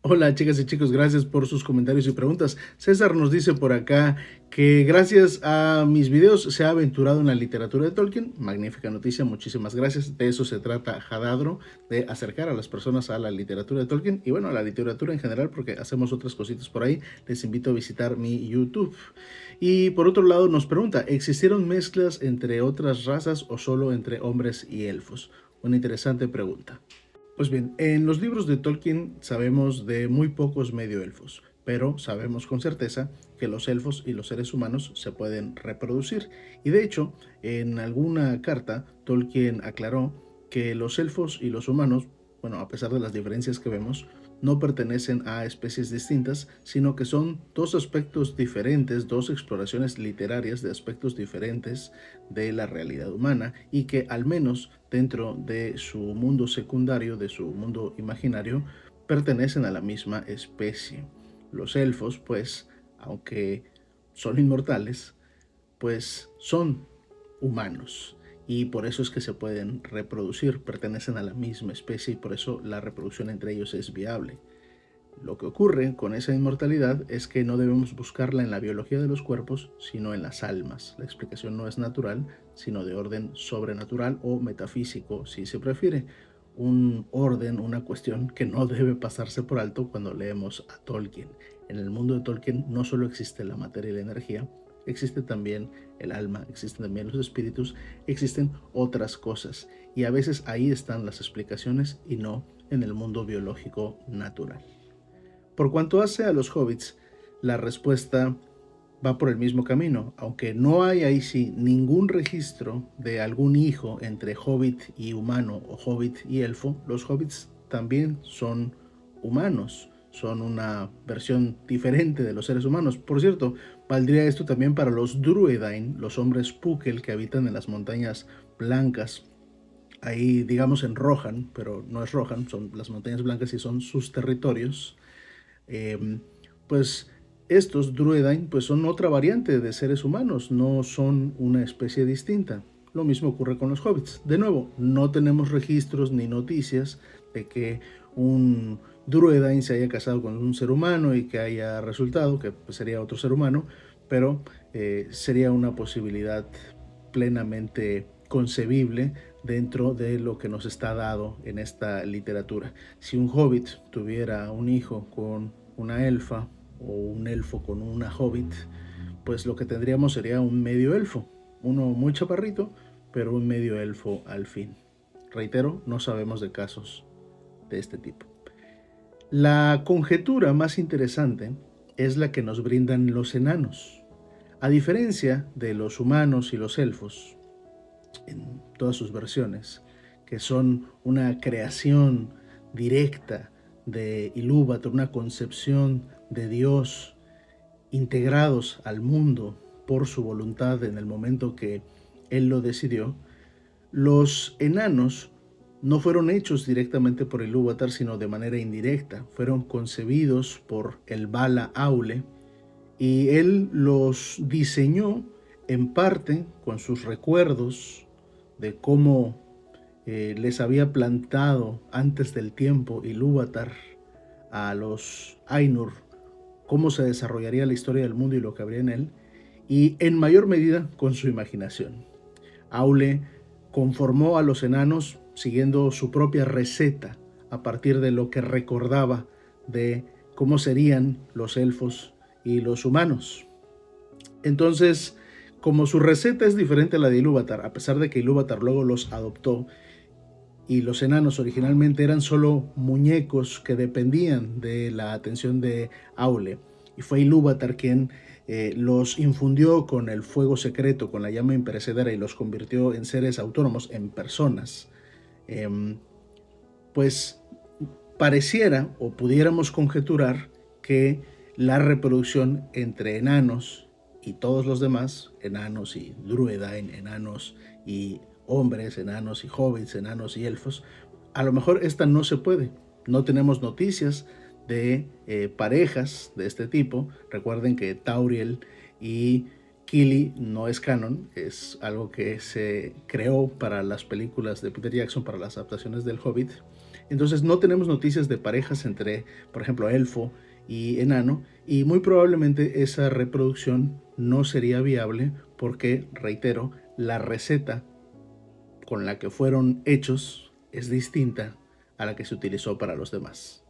Hola chicas y chicos, gracias por sus comentarios y preguntas. César nos dice por acá que gracias a mis videos se ha aventurado en la literatura de Tolkien. Magnífica noticia, muchísimas gracias. De eso se trata Hadadro, de acercar a las personas a la literatura de Tolkien y bueno, a la literatura en general porque hacemos otras cositas por ahí. Les invito a visitar mi YouTube. Y por otro lado nos pregunta, ¿existieron mezclas entre otras razas o solo entre hombres y elfos? Una interesante pregunta. Pues bien, en los libros de Tolkien sabemos de muy pocos medioelfos, pero sabemos con certeza que los elfos y los seres humanos se pueden reproducir. Y de hecho, en alguna carta, Tolkien aclaró que los elfos y los humanos, bueno, a pesar de las diferencias que vemos, no pertenecen a especies distintas, sino que son dos aspectos diferentes, dos exploraciones literarias de aspectos diferentes de la realidad humana y que al menos dentro de su mundo secundario, de su mundo imaginario, pertenecen a la misma especie. Los elfos, pues, aunque son inmortales, pues son humanos y por eso es que se pueden reproducir, pertenecen a la misma especie y por eso la reproducción entre ellos es viable. Lo que ocurre con esa inmortalidad es que no debemos buscarla en la biología de los cuerpos, sino en las almas. La explicación no es natural, sino de orden sobrenatural o metafísico, si se prefiere. Un orden, una cuestión que no debe pasarse por alto cuando leemos a Tolkien. En el mundo de Tolkien no solo existe la materia y la energía, existe también el alma, existen también los espíritus, existen otras cosas. Y a veces ahí están las explicaciones y no en el mundo biológico natural. Por cuanto hace a los hobbits, la respuesta va por el mismo camino, aunque no hay ahí sí ningún registro de algún hijo entre hobbit y humano o hobbit y elfo. Los hobbits también son humanos, son una versión diferente de los seres humanos. Por cierto, valdría esto también para los Druedain, los hombres Pukel que habitan en las montañas blancas. Ahí digamos en Rohan, pero no es Rohan, son las montañas blancas y son sus territorios. eh, pues estos Druedain pues son otra variante de seres humanos, no son una especie distinta. Lo mismo ocurre con los hobbits. De nuevo, no tenemos registros ni noticias de que un Druedain se haya casado con un ser humano y que haya resultado, que pues, sería otro ser humano, pero sería una posibilidad plenamente concebible dentro de lo que nos está dado en esta literatura. Si un hobbit tuviera un hijo con una elfa o un elfo con una hobbit, pues lo que tendríamos sería un medio elfo, uno muy chaparrito, pero un medio elfo al fin. Reitero, no sabemos de casos de este tipo. La conjetura más interesante es la que nos brindan los enanos. A diferencia de los humanos y los elfos, en todas sus versiones, que son una creación directa de Ilúvatar, una concepción de Dios integrados al mundo por su voluntad en el momento que Él lo decidió, los enanos no fueron hechos directamente por Ilúvatar, sino de manera indirecta. Fueron concebidos por el Vala Aule y él los diseñó en parte con sus recuerdos de cómo les había plantado antes del tiempo Ilúvatar a los Ainur, cómo se desarrollaría la historia del mundo y lo que habría en él, y en mayor medida con su imaginación. Aule conformó a los enanos siguiendo su propia receta a partir de lo que recordaba de cómo serían los elfos y los humanos. Entonces, como su receta es diferente a la de Ilúvatar, a pesar de que Ilúvatar luego los adoptó y los enanos originalmente eran solo muñecos que dependían de la atención de Aule, y fue Ilúvatar quien los infundió con el fuego secreto, con la llama imperecedera y los convirtió en seres autónomos, en personas. Eh, pues pareciera o pudiéramos conjeturar que la reproducción entre enanos y todos los demás, enanos y druedain, enanos y hombres, enanos y hobbits, enanos y elfos, a lo mejor esta no se puede. No tenemos noticias de parejas de este tipo. Recuerden que Tauriel y Kili no es canon, es algo que se creó para las películas de Peter Jackson, para las adaptaciones del Hobbit. Entonces no tenemos noticias de parejas entre, por ejemplo, elfo y enano, y muy probablemente esa reproducción no sería viable porque, reitero, la receta con la que fueron hechos es distinta a la que se utilizó para los demás.